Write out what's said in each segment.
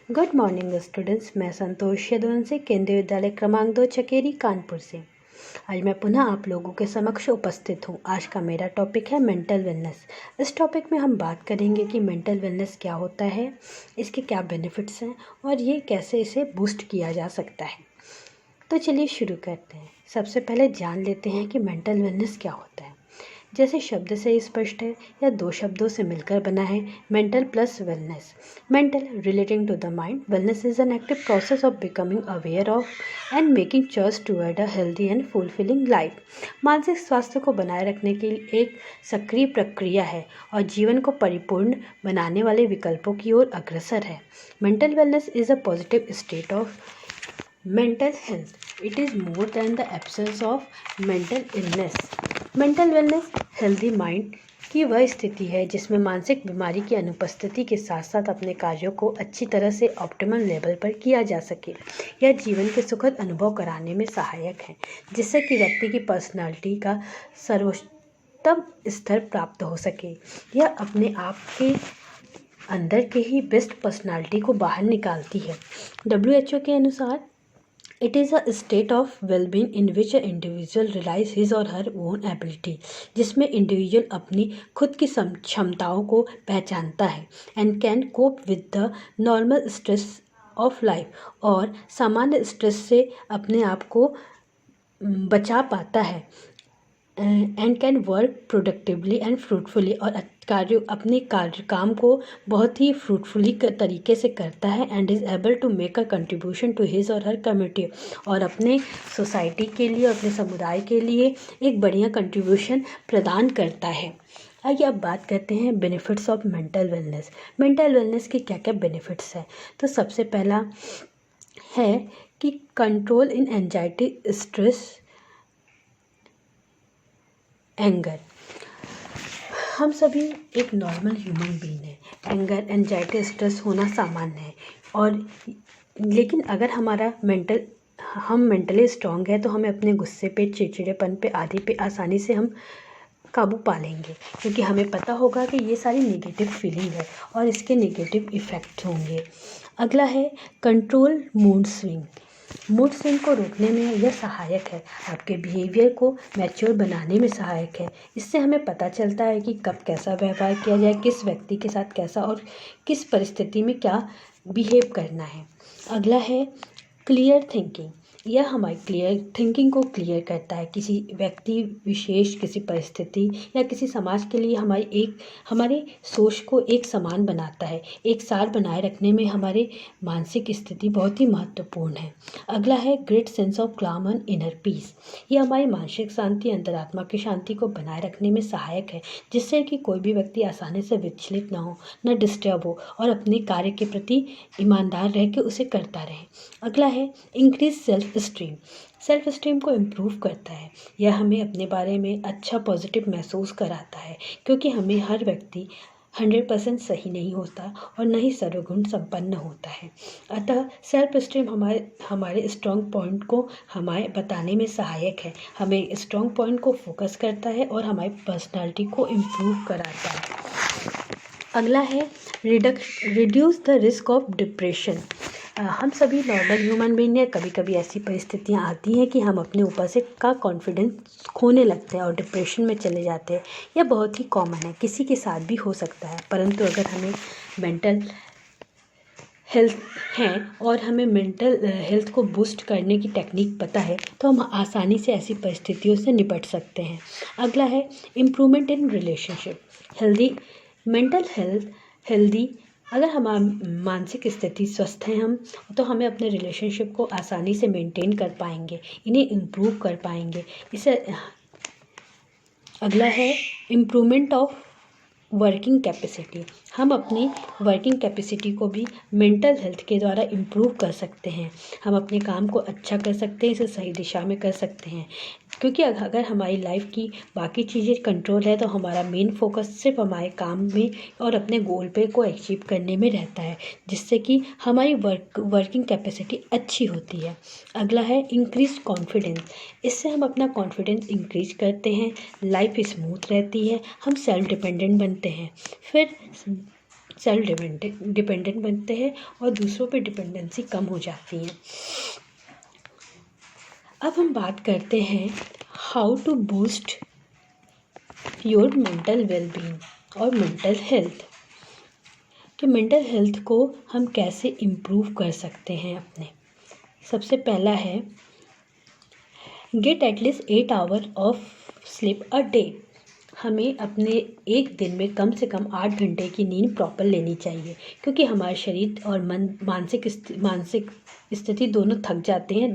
Good morning students. मैं संतोष यदुवंशी केंद्रीय विद्यालय क्रमांक 2 चकेरी कानपुर से आज मैं पुनः आप लोगों के समक्ष उपस्थित हूँ। आज का मेरा टॉपिक है मेंटल वेलनेस। इस टॉपिक में हम बात करेंगे कि मेंटल वेलनेस क्या होता है, इसके क्या बेनिफिट्स हैं और ये कैसे इसे बूस्ट किया जा सकता है। तो चलिए शुरू करते हैं। सबसे पहले जान लेते हैं कि मेंटल वेलनेस क्या होता है। जैसे शब्द से स्पष्ट है, यह दो शब्दों से मिलकर बना है, mental plus wellness. Mental relating to the mind, wellness is an active process of becoming aware of and making choice toward a healthy and fulfilling life. मानसिक स्वास्थ्य को बनाए रखने की एक सक्रिय प्रक्रिया है और जीवन को परिपूर्ण बनाने वाले विकल्पों की ओर अग्रसर है। Mental wellness is a positive state of mental health. It is more than the absence of mental illness. Mental wellness healthy mind की वह स्थिति है जिसमें मानसिक बीमारी की अनुपस्थिति के साथ साथ अपने कार्यों को अच्छी तरह से ऑप्टिमल लेवल पर किया जा सके। यह जीवन के सुखद अनुभव कराने में सहायक है, जिससे कि व्यक्ति की पर्सनालिटी का सर्वोत्तम स्तर प्राप्त हो सके। यह अपने आप के अंदर के ही बेस्ट पर्सनालिटी को बाहर निकालती है। WHO के अनुसार it is a state of wellbeing in which a individual realize his or her own ability, जिसमें इंडिविजुअल अपनी खुद की क्षमताओं को पहचानता है and can cope with the normal stress of life, और सामान्य स्ट्रेस से अपने आप को बचा पाता है and can work productively and fruitfully, और अपने काम को बहुत ही फ्रूटफुली तरीके से करता है and is able to make a contribution to his or her community, और अपने सोसाइटी के लिए, अपने समुदाय के लिए एक बढ़िया कंट्रीब्यूशन प्रदान करता है। आइए अब बात करते हैं benefits of mental wellness. Mental wellness के क्या क्या बेनिफिट्स हैं। तो सबसे पहला है कि कंट्रोल इन एंजाइटी, स्ट्रेस, एंगर। हम सभी एक नॉर्मल ह्यूमन बीइंग है। एंगर, एंजाइटी, स्ट्रेस होना सामान्य है, और लेकिन अगर हम मेंटली स्ट्रांग है तो हमें अपने गुस्से पे, चिड़चिड़ेपन पे, आदि पे आसानी से हम काबू पा लेंगे, क्योंकि हमें पता होगा कि ये सारी नेगेटिव फीलिंग है और इसके नेगेटिव इफ़ेक्ट होंगे। अगला है control mood swing. Mood swing को रोकने में यह सहायक है, आपके बिहेवियर को मैच्योर बनाने में सहायक है। इससे हमें पता चलता है कि कब कैसा व्यवहार किया जाए, किस व्यक्ति के साथ कैसा और किस परिस्थिति में क्या बिहेव करना है। अगला है क्लियर थिंकिंग। यह हमारी क्लियर थिंकिंग को क्लियर करता है। किसी व्यक्ति विशेष, किसी परिस्थिति या किसी समाज के लिए हमारे सोच को एक समान बनाता है। एक सार बनाए रखने में हमारे मानसिक स्थिति बहुत ही महत्वपूर्ण है। अगला है great sense of claim and inner peace. यह हमारी मानसिक शांति, अंतरात्मा की शांति को बनाए रखने में सहायक है, जिससे कि कोई भी व्यक्ति आसानी से विचलित ना हो, न डिस्टर्ब हो, और अपने कार्य के प्रति ईमानदार रह के उसे करता रहे। अगला है इंक्रीज सेल्फ स्टीम को इम्प्रूव करता है। यह हमें अपने बारे में अच्छा पॉजिटिव महसूस कराता है, क्योंकि हमें हर व्यक्ति 100% सही नहीं होता और न ही सर्वगुण संपन्न होता है। अतः सेल्फ स्टीम हमारे स्ट्रॉन्ग पॉइंट को हमें बताने में सहायक है, हमें स्ट्रॉन्ग पॉइंट को फोकस करता है और हमारी पर्सनालिटी को इम्प्रूव कराता है। अगला है reduce the risk of depression. हम सभी नॉर्मल ह्यूमन बीइंग हैं। कभी कभी ऐसी परिस्थितियाँ आती हैं कि हम अपने ऊपर से कॉन्फिडेंस खोने लगते हैं और डिप्रेशन में चले जाते हैं। यह बहुत ही कॉमन है, किसी के साथ भी हो सकता है। परंतु अगर हमें मेंटल हेल्थ है और हमें मेंटल हेल्थ को बूस्ट करने की टेक्निक पता है, तो हम आसानी से ऐसी परिस्थितियों से निपट सकते हैं। अगला है improvement in relationship. Mental healthy अगर हमारी मानसिक स्थिति स्वस्थ है हम, तो हमें अपने रिलेशनशिप को आसानी से मेंटेन कर पाएंगे, इन्हें इम्प्रूव कर पाएंगे। अगला है इम्प्रूवमेंट ऑफ वर्किंग कैपेसिटी। हम अपनी वर्किंग कैपेसिटी को भी मेंटल हेल्थ के द्वारा इम्प्रूव कर सकते हैं। हम अपने काम को अच्छा कर सकते हैं, इसे सही दिशा में कर सकते हैं, क्योंकि अगर हमारी लाइफ की बाकी चीज़ें कंट्रोल है तो हमारा मेन फोकस सिर्फ हमारे काम में और अपने गोल पे को अचीव करने में रहता है, जिससे कि हमारी वर्किंग कैपेसिटी अच्छी होती है। अगला है इंक्रीज कॉन्फिडेंस। इससे हम अपना कॉन्फिडेंस इंक्रीज करते हैं, लाइफ स्मूथ रहती है, हम सेल्फ डिपेंडेंट बनते हैं। फिर सेल्फ डिपेंडेंट बनते हैं और दूसरों पे डिपेंडेंसी कम हो जाती है। अब हम बात करते हैं how to boost your mental wellbeing और मेंटल हेल्थ, कि मेंटल हेल्थ को हम कैसे इम्प्रूव कर सकते हैं अपने। सबसे पहला है get at least 8 hour of sleep a day. हमें अपने एक दिन में कम से कम 8 घंटे की नींद प्रॉपर लेनी चाहिए, क्योंकि हमारा शरीर और मन मानसिक स्थिति दोनों थक जाते हैं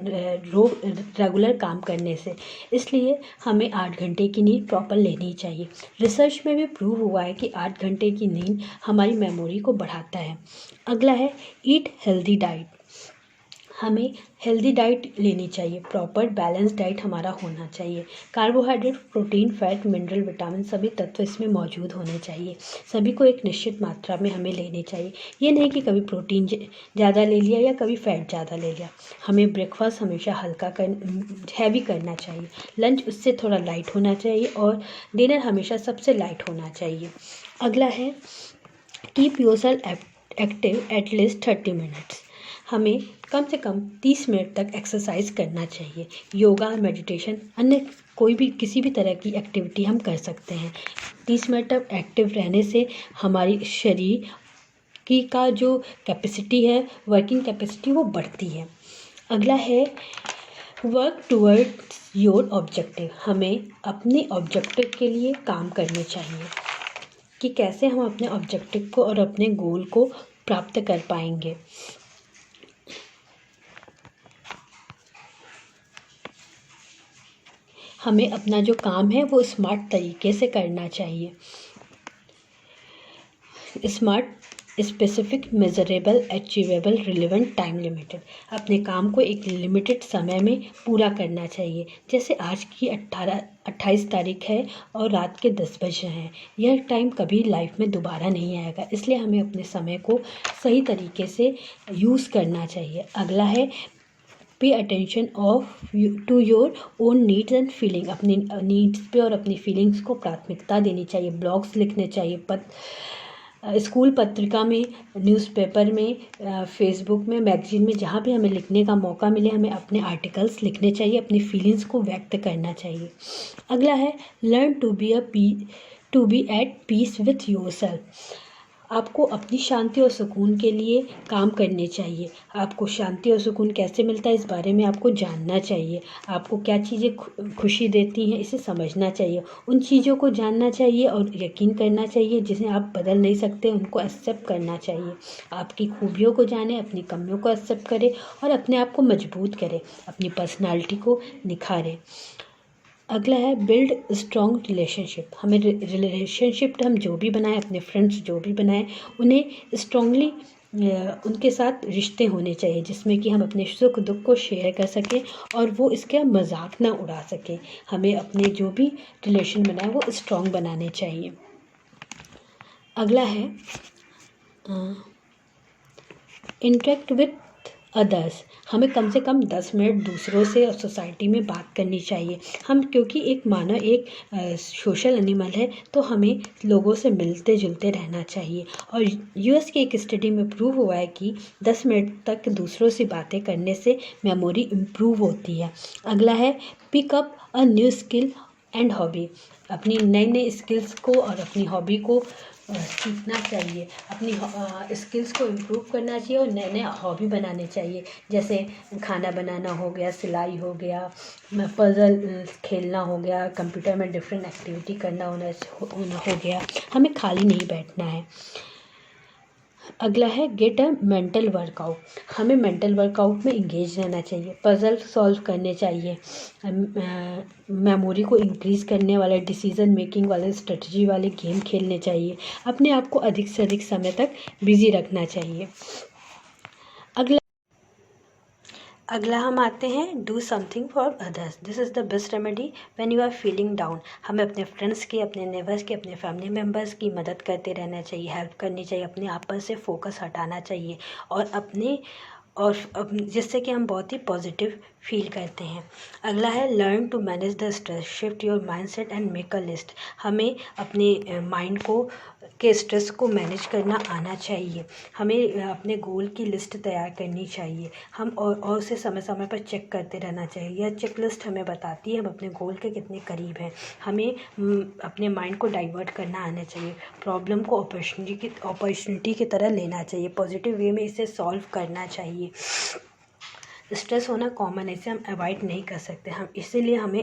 रेगुलर काम करने से। इसलिए हमें 8 घंटे की नींद प्रॉपर लेनी चाहिए। रिसर्च में भी प्रूव हुआ है कि 8 घंटे की नींद हमारी मेमोरी को बढ़ाता है। अगला है ईट हेल्दी डाइट। हमें हेल्दी डाइट लेनी चाहिए, प्रॉपर बैलेंस डाइट हमारा होना चाहिए। Carbohydrate, protein, fat, mineral, vitamin सभी तत्व इसमें मौजूद होने चाहिए। सभी को एक निश्चित मात्रा में हमें लेने चाहिए। ये नहीं कि कभी प्रोटीन ज़्यादा ले लिया या कभी फैट ज़्यादा ले लिया। हमें ब्रेकफास्ट हमेशा हल्का हैवी करना चाहिए, लंच उससे थोड़ा लाइट होना चाहिए और डिनर हमेशा सबसे लाइट होना चाहिए। अगला है keep yourself active at least 30 minutes. हमें कम से कम 30 मिनट तक एक्सरसाइज करना चाहिए। योगा, मेडिटेशन, अन्य कोई भी किसी भी तरह की एक्टिविटी हम कर सकते हैं। 30 मिनट तक एक्टिव रहने से हमारी शरीर की का जो कैपेसिटी है, वर्किंग कैपेसिटी, वो बढ़ती है। अगला है वर्क टुवर्ड्स योर ऑब्जेक्टिव। हमें अपने ऑब्जेक्टिव के लिए काम करने चाहिए कि कैसे हम अपने ऑब्जेक्टिव को और अपने गोल को प्राप्त कर पाएंगे। हमें अपना जो काम है वो स्मार्ट तरीके से करना चाहिए। Smart, specific, measurable, achievable, relevant, time limited. अपने काम को एक लिमिटेड समय में पूरा करना चाहिए। जैसे आज की 28 तारीख है और रात के 10 बजे हैं। यह टाइम कभी लाइफ में दोबारा नहीं आएगा, इसलिए हमें अपने समय को सही तरीके से यूज़ करना चाहिए। अगला है pay attention to your own needs and feeling. अपनी नीड्स पे और अपनी फीलिंग्स को प्राथमिकता देनी चाहिए। ब्लॉग्स लिखने चाहिए, स्कूल पत्रिका में, न्यूज़पेपर में, फेसबुक में, मैगजीन में, जहाँ भी हमें लिखने का मौका मिले हमें अपने आर्टिकल्स लिखने चाहिए, अपनी फीलिंग्स को व्यक्त करना चाहिए। अगला है learn to be at peace with yourself. आपको अपनी शांति और सुकून के लिए काम करने चाहिए। आपको शांति और सुकून कैसे मिलता है इस बारे में आपको जानना चाहिए। आपको क्या चीज़ें खुशी देती हैं इसे समझना चाहिए। उन चीज़ों को जानना चाहिए और यकीन करना चाहिए जिसे आप बदल नहीं सकते, उनको एक्सेप्ट करना चाहिए। आपकी खूबियों को जानें, अपनी कमियों को एक्सेप्ट करें और अपने आप को मजबूत करें, अपनी पर्सनालिटी को निखारें। अगला है बिल्ड स्ट्रॉन्ग रिलेशनशिप। हमें रिलेशनशिप हम जो भी बनाएं, अपने फ्रेंड्स जो भी बनाएं, उन्हें स्ट्रॉन्गली उनके साथ रिश्ते होने चाहिए जिसमें कि हम अपने सुख दुख को शेयर कर सकें और वो इसके मजाक ना उड़ा सकें। हमें अपने जो भी रिलेशन बनाए वो स्ट्रॉन्ग बनाने चाहिए। अगला है इंटरेक्ट विथ अदर्स। हमें कम से कम 10 मिनट दूसरों से और सोसाइटी में बात करनी चाहिए। हम क्योंकि एक मानव एक सोशल एनिमल है तो हमें लोगों से मिलते जुलते रहना चाहिए। और यूएस की एक स्टडी में प्रूव हुआ है कि 10 मिनट तक दूसरों से बातें करने से मेमोरी इम्प्रूव होती है। अगला है pick up a new skill and hobby. अपनी नई नई स्किल्स को और अपनी हॉबी को सीखना चाहिए। अपनी स्किल्स को इम्प्रूव करना चाहिए और नए नए हॉबी बनाने चाहिए। जैसे खाना बनाना हो गया, सिलाई हो गया, पजल खेलना हो गया, कंप्यूटर में डिफरेंट एक्टिविटी करना हो गया। हमें खाली नहीं बैठना है। अगला है गेट अ मेंटल वर्कआउट। हमें मेंटल वर्कआउट में इंगेज रहना चाहिए, पजल सॉल्व करने चाहिए, मेमोरी को इंक्रीज़ करने वाले, डिसीजन मेकिंग वाले, स्ट्रेटजी वाले गेम खेलने चाहिए। अपने आप को अधिक से अधिक समय तक बिजी रखना चाहिए। अगला हम आते हैं do something for others. This is the best remedy when you are feeling down. हमें अपने फ्रेंड्स की, अपने नेबर्स की, अपने फैमिली मेम्बर्स की मदद करते रहना चाहिए, हेल्प करनी चाहिए, अपने आप पर से फोकस हटाना चाहिए और जिससे कि हम बहुत ही पॉजिटिव फील करते हैं। अगला है learn to manage the stress, shift your mindset and make a list. हमें अपने माइंड को के स्ट्रेस को मैनेज करना आना चाहिए। हमें अपने गोल की लिस्ट तैयार करनी चाहिए। हम और उसे समय समय पर चेक करते रहना चाहिए। यह चेक लिस्ट हमें बताती है हम अपने गोल के कितने करीब हैं। हमें अपने माइंड को डाइवर्ट करना आना चाहिए। प्रॉब्लम को अपॉर्चुनिटी की तरह लेना चाहिए। पॉजिटिव वे में इसे सॉल्व करना चाहिए। स्ट्रेस होना कॉमन है, इसे हम अवॉइड नहीं कर सकते। हम इसीलिए हमें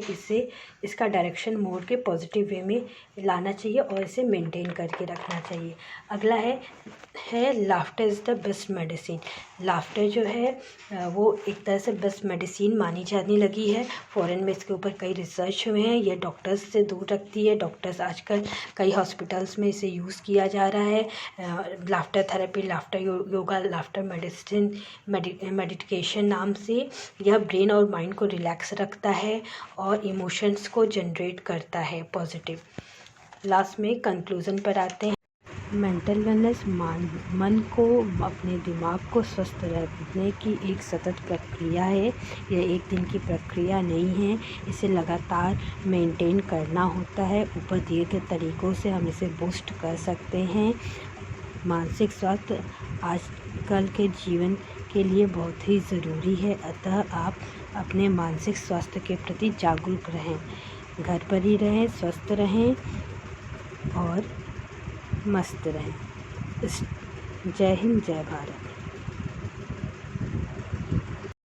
इसका डायरेक्शन मोड़ के पॉजिटिव वे में लाना चाहिए और इसे मेंटेन करके रखना चाहिए। अगला है laughter is the best medicine. Laughter जो है वो एक तरह से बेस्ट मेडिसिन मानी जाने लगी है। फॉरेन में इसके ऊपर कई रिसर्च हुए हैं। यह डॉक्टर्स से दूर रखती है। डॉक्टर्स आजकल कई हॉस्पिटल्स में इसे यूज़ किया जा रहा है। Laughter therapy, laughter yoga, laughter medicine, meditation नाम से यह ब्रेन और माइंड को रिलैक्स रखता है और इमोशंस को जनरेट करता है पॉजिटिव। लास्ट में कंक्लूज़न पर आते हैं। मेंटल वेलनेस मन को, अपने दिमाग को स्वस्थ रखने की एक सतत प्रक्रिया है। यह एक दिन की प्रक्रिया नहीं है, इसे लगातार मेंटेन करना होता है। ऊपर दिए गए तरीक़ों से हम इसे बूस्ट कर सकते हैं। मानसिक स्वास्थ्य आजकल के जीवन के लिए बहुत ही ज़रूरी है, अतः आप अपने मानसिक स्वास्थ्य के प्रति जागरूक रहें। घर पर ही रहें, स्वस्थ रहें और मस्त रहें। जय हिंद, जय भारत।